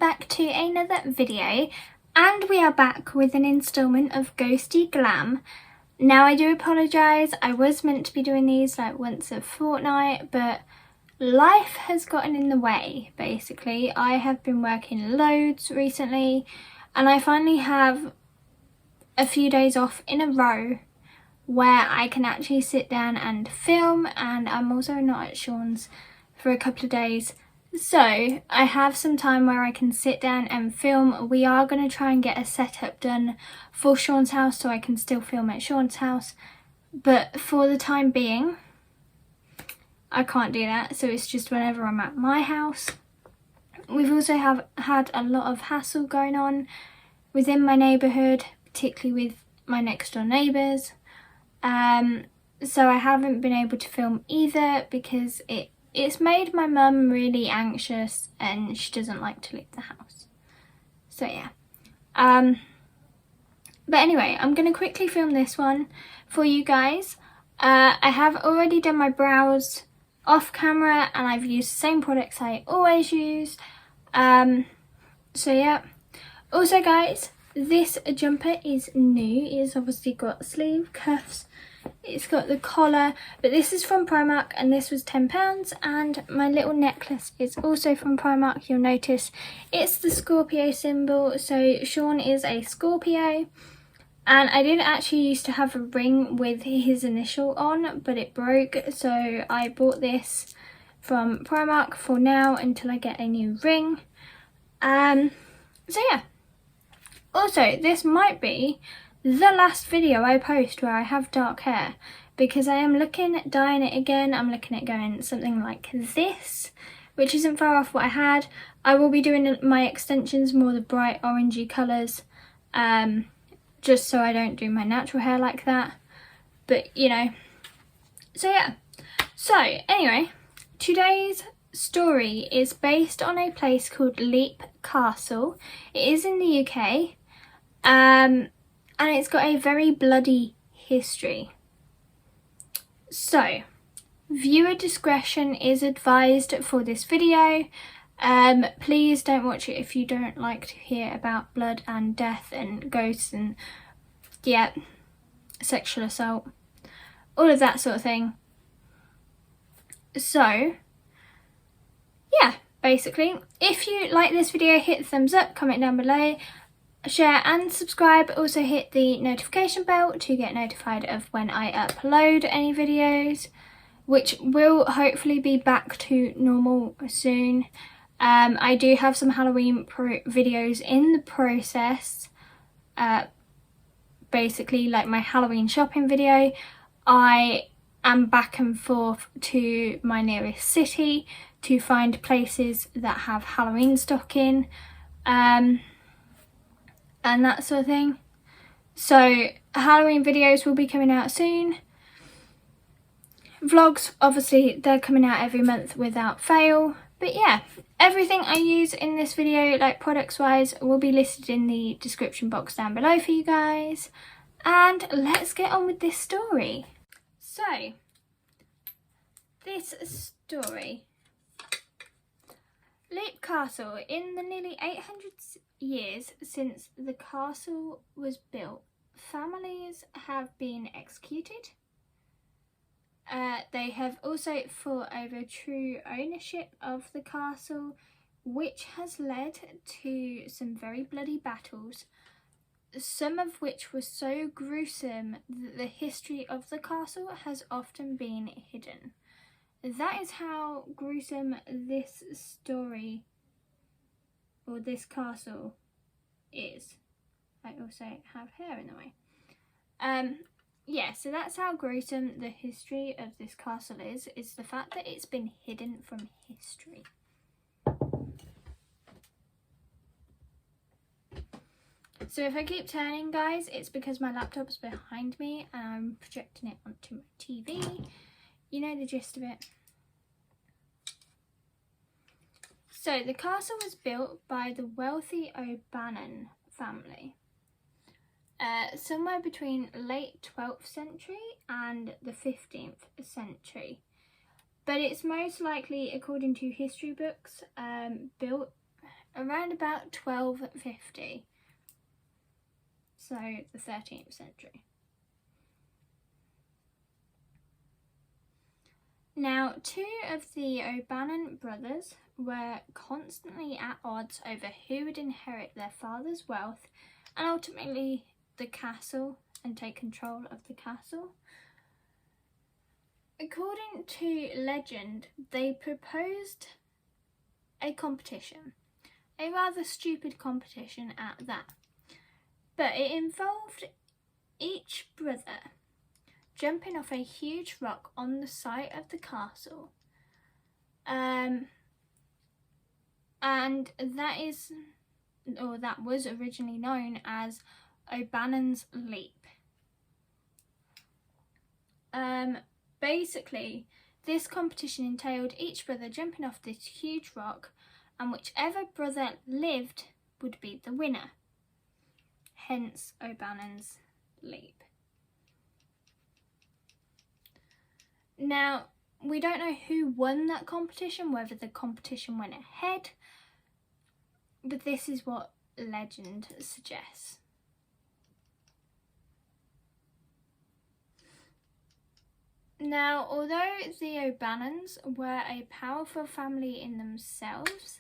back to another video, and we are back with an installment of Ghosty Glam. Now I do apologise, I was meant to be doing these like once a fortnight, but life has gotten in the way basically. I have been working loads recently and I finally have a few days off in a row where I can actually sit down and film, and I'm also not at Sean's for a couple of days. So I have some time where I can sit down and film. We are going to try and get a setup done for Sean's house so I can still film at Sean's house. But for the time being, I can't do that. So it's just whenever I'm at my house. We've also had a lot of hassle going on within my neighbourhood, particularly with my next door neighbours. So I haven't been able to film either because it's made my mum really anxious and she doesn't like to leave the house. So yeah. But anyway, I'm going to quickly film this one for you guys. I have already done my brows off camera and I've used the same products I always use. So yeah. Also guys, this jumper is new. It's obviously got sleeve, cuffs. It's got the collar, but this is from Primark and this was £10, and my little necklace is also from Primark. You'll notice it's the Scorpio symbol, so Sean is a Scorpio, and I didn't actually used to have a ring with his initial on, but it broke, so I bought this from Primark for now until I get a new ring. So yeah. Also, this might be the last video I post where I have dark hair, because I am looking at dyeing it again. I'm looking at going something like this, which isn't far off what I had. I will be doing my extensions more the bright orangey colours, just so I don't do my natural hair like that. But you know, so yeah. So anyway, today's story is based on a place called Leap Castle. It is in the UK. And it's got a very bloody history. So, viewer discretion is advised for this video. Please don't watch it if you don't like to hear about blood and death and ghosts and, yeah, sexual assault. All of that sort of thing. So, yeah, basically, if you like this video, hit the thumbs up, comment down below. Share and subscribe. Also hit the notification bell to get notified of when I upload any videos, which will hopefully be back to normal soon. I do have some Halloween videos in the process. Basically like my Halloween shopping video. I am back and forth to my nearest city to find places that have Halloween stock in. And that sort of thing. So Halloween videos will be coming out soon. Vlogs, obviously they're coming out every month without fail. But yeah, everything I use in this video, like products wise, will be listed in the description box down below for you guys. And let's get on with this story. So, this story. Leap Castle. In the nearly 800 years since the castle was built, families have been executed. They have also fought over true ownership of the castle, which has led to some very bloody battles, some of which were so gruesome that the history of the castle has often been hidden. That is how gruesome this story, or this castle, is. I also have hair in the way. Yeah, so that's how gruesome the history of this castle is the fact that it's been hidden from history. So if I keep turning, guys, it's because my laptop's behind me and I'm projecting it onto my TV. You know the gist of it. So the castle was built by the wealthy O'Bannon family somewhere between late 12th century and the 15th century. But it's most likely, according to history books, built around about 1250, so the 13th century. Now, two of the O'Bannon brothers were constantly at odds over who would inherit their father's wealth and ultimately the castle and take control of the castle. According to legend, they proposed a competition, a rather stupid competition at that, but it involved each brother jumping off a huge rock on the site of the castle, and that was originally known as O'Bannon's Leap. Basically, this competition entailed each brother jumping off this huge rock, and whichever brother lived would be the winner. Hence O'Bannon's Leap. Now, we don't know who won that competition, whether the competition went ahead, but this is what legend suggests. Now, although the O'Bannons were a powerful family in themselves,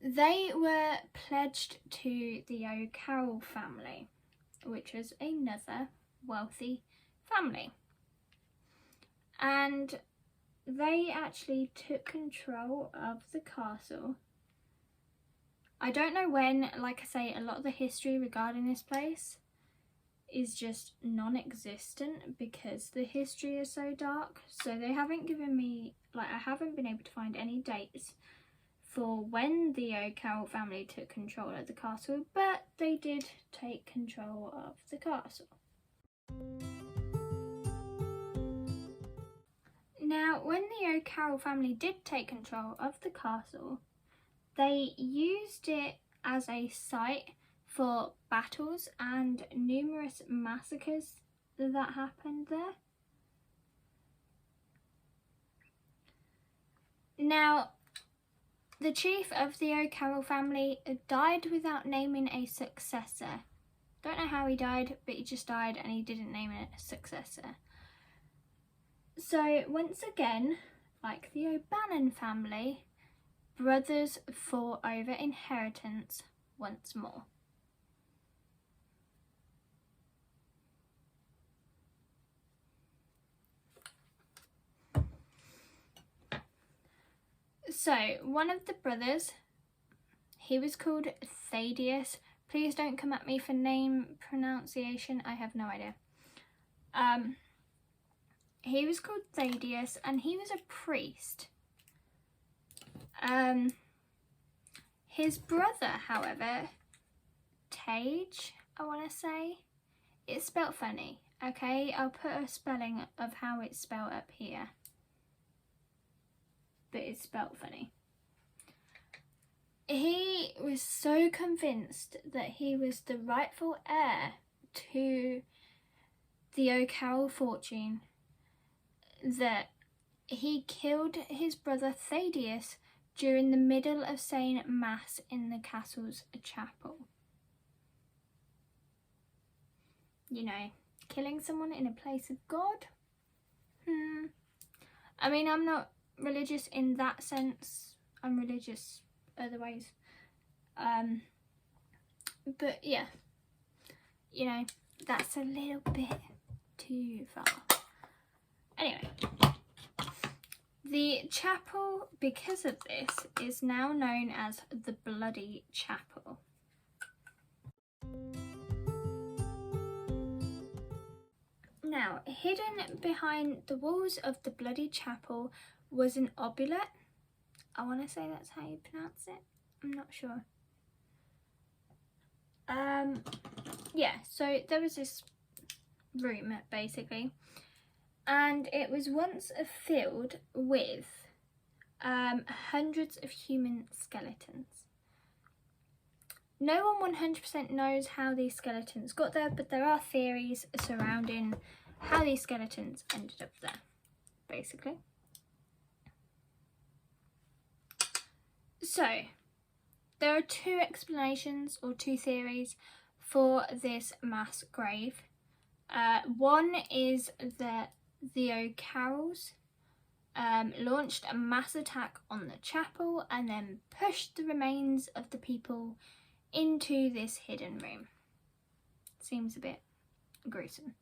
they were pledged to the O'Carroll family, which was another wealthy family. And they actually took control of the castle. I don't know when, like I say, a lot of the history regarding this place is just non-existent because the history is so dark. So they haven't given me, I haven't been able to find any dates for when the O'Carroll family took control of the castle, but they did take control of the castle. Now, when the O'Carroll family did take control of the castle, they used it as a site for battles and numerous massacres that happened there. Now, the chief of the O'Carroll family died without naming a successor. Don't know how he died, but he just died and he didn't name a successor. So once again, like the O'Bannon family, brothers fought over inheritance once more. So one of the brothers, he was called Thaddeus. Please don't come at me for name pronunciation, I have no idea. He was called Thaddeus and he was a priest. His brother, however, Tage, I want to say, it's spelt funny, okay? I'll put a spelling of how it's spelt up here, but it's spelt funny. He was so convinced that he was the rightful heir to the O'Carroll fortune that he killed his brother Thaddeus during the middle of saying mass in the castle's chapel. You know, killing someone in a place of God? I mean, I'm not religious in that sense. I'm religious other ways. But yeah, you know, that's a little bit too far. Anyway, the chapel, because of this, is now known as the Bloody Chapel. Now, hidden behind the walls of the Bloody Chapel was an obulet. I want to say that's how you pronounce it. I'm not sure. Yeah, so there was this room, basically, and it was once filled with hundreds of human skeletons. No one 100% knows how these skeletons got there, but there are theories surrounding how these skeletons ended up there, basically. So, there are two explanations or two theories for this mass grave. One is that the O'Carrolls launched a mass attack on the chapel and then pushed the remains of the people into this hidden room. Seems a bit gruesome.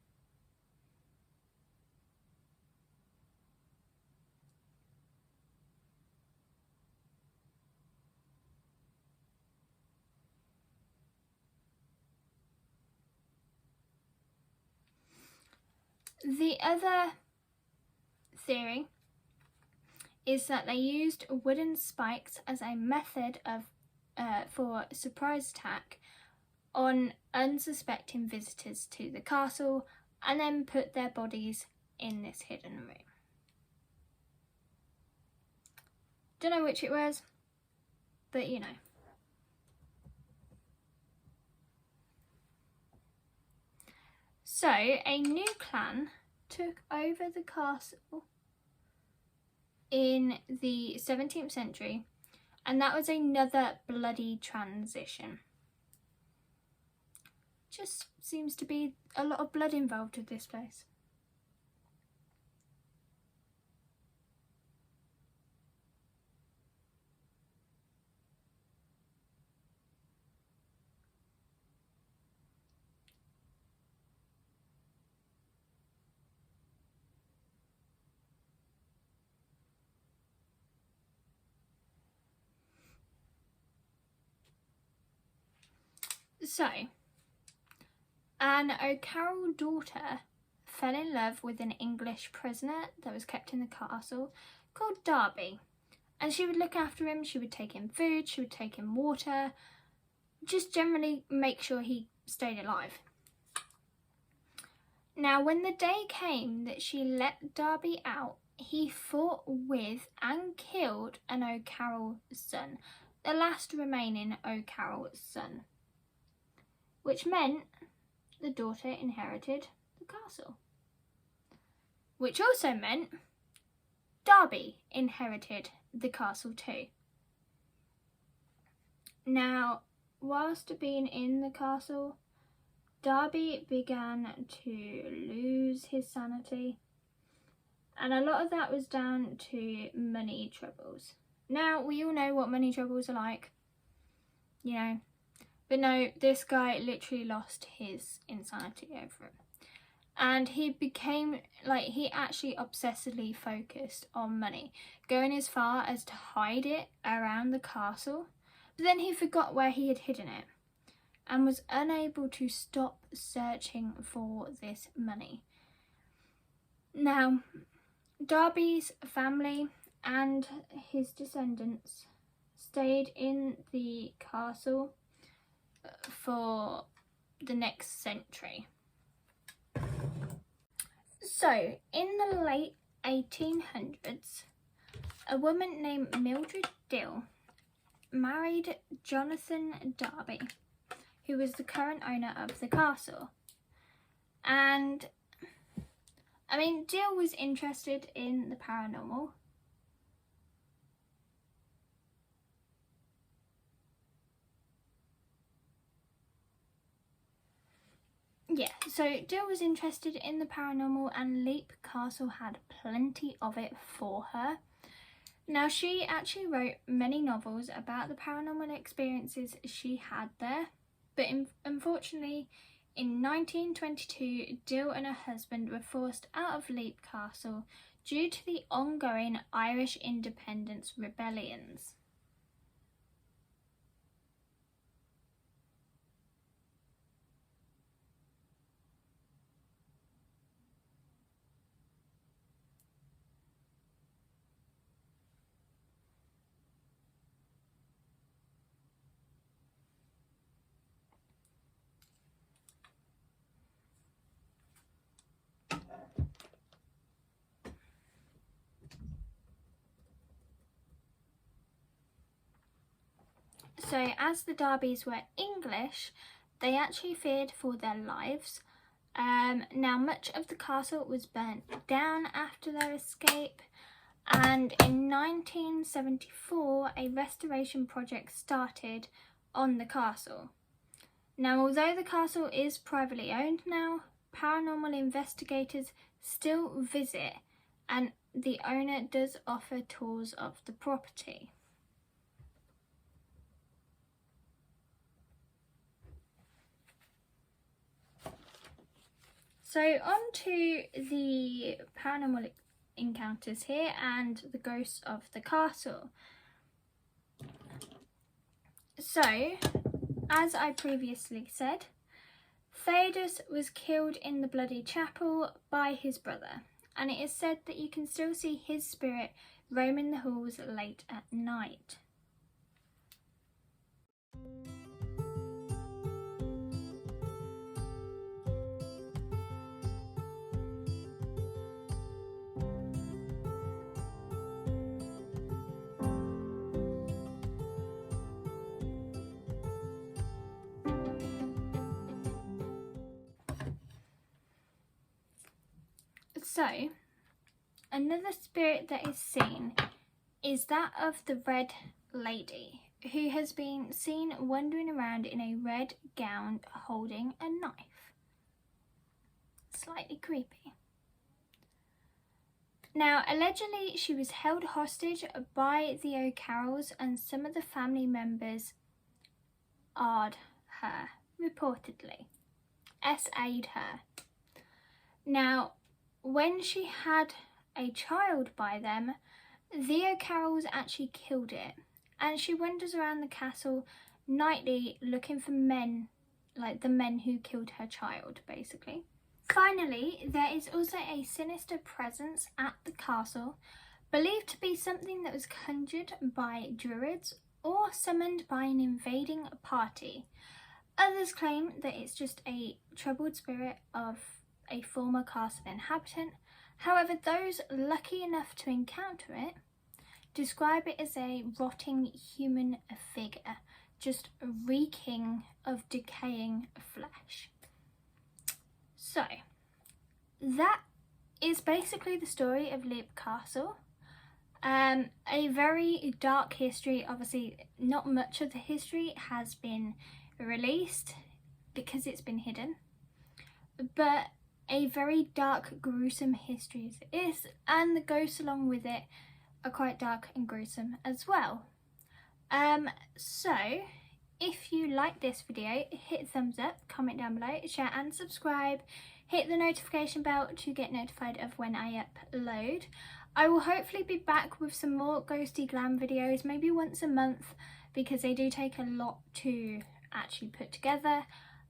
The other theory is that they used wooden spikes as a method of for surprise attack on unsuspecting visitors to the castle and then put their bodies in this hidden room. Don't know which it was, but you know. So, a new clan took over the castle in the 17th century, and that was another bloody transition. Just seems to be a lot of blood involved with this place. So, an O'Carroll daughter fell in love with an English prisoner that was kept in the castle called Darby, and she would look after him, she would take him food, she would take him water, just generally make sure he stayed alive. Now, when the day came that she let Darby out, he fought with and killed an O'Carroll son, the last remaining O'Carroll son, which meant the daughter inherited the castle, which also meant Darby inherited the castle too. Now, whilst being in the castle, Darby began to lose his sanity, and a lot of that was down to money troubles. Now, we all know what money troubles are like, you know, but no, this guy literally lost his insanity over it. And he became, like, he actually obsessively focused on money, going as far as to hide it around the castle. But then he forgot where he had hidden it and was unable to stop searching for this money. Now, Darby's family and his descendants stayed in the castle for the next century. So, in the late 1800s, a woman named Mildred Dill married Jonathan Darby, who was the current owner of the castle. And, I mean, Dill was interested in the paranormal. Yeah, so Dill was interested in the paranormal and Leap Castle had plenty of it for her. Now, she actually wrote many novels about the paranormal experiences she had there, but unfortunately, in 1922, Dill and her husband were forced out of Leap Castle due to the ongoing Irish independence rebellions. So, as the Darbys were English, they actually feared for their lives. Now, much of the castle was burnt down after their escape, and in 1974 a restoration project started on the castle. Now, although the castle is privately owned now, paranormal investigators still visit, and the owner does offer tours of the property. So on to the paranormal encounters here and the ghosts of the castle. So, as I previously said, Theodus was killed in the bloody chapel by his brother, and it is said that you can still see his spirit roaming the halls late at night. So, another spirit that is seen is that of the Red Lady, who has been seen wandering around in a red gown holding a knife. Slightly creepy. Now, allegedly she was held hostage by the O'Carrolls, and some of the family members R'd her, reportedly. SA'd her. Now, when she had a child by them, the O'Carrolls actually killed it, and she wanders around the castle nightly looking for men, like the men who killed her child, basically. Finally, there is also a sinister presence at the castle, believed to be something that was conjured by druids or summoned by an invading party. Others claim that it's just a troubled spirit of a former castle inhabitant. However, those lucky enough to encounter it describe it as a rotting human figure, just reeking of decaying flesh. So, that is basically the story of Leap Castle. A very dark history. Obviously, not much of the history has been released because it's been hidden, but a very dark, gruesome history as it is, and the ghosts along with it are quite dark and gruesome as well. So if you like this video, hit thumbs up, comment down below, share and subscribe. Hit the notification bell to get notified of when I upload. I will hopefully be back with some more Ghosty Glam videos, maybe once a month, because they do take a lot to actually put together.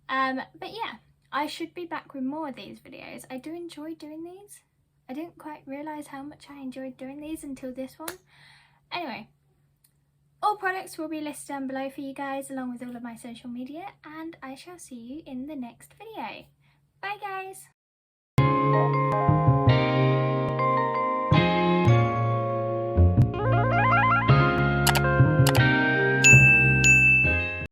But yeah, I should be back with more of these videos. I do enjoy doing these. I didn't quite realise how much I enjoyed doing these until this one. Anyway, all products will be listed down below for you guys, along with all of my social media, and I shall see you in the next video. Bye guys!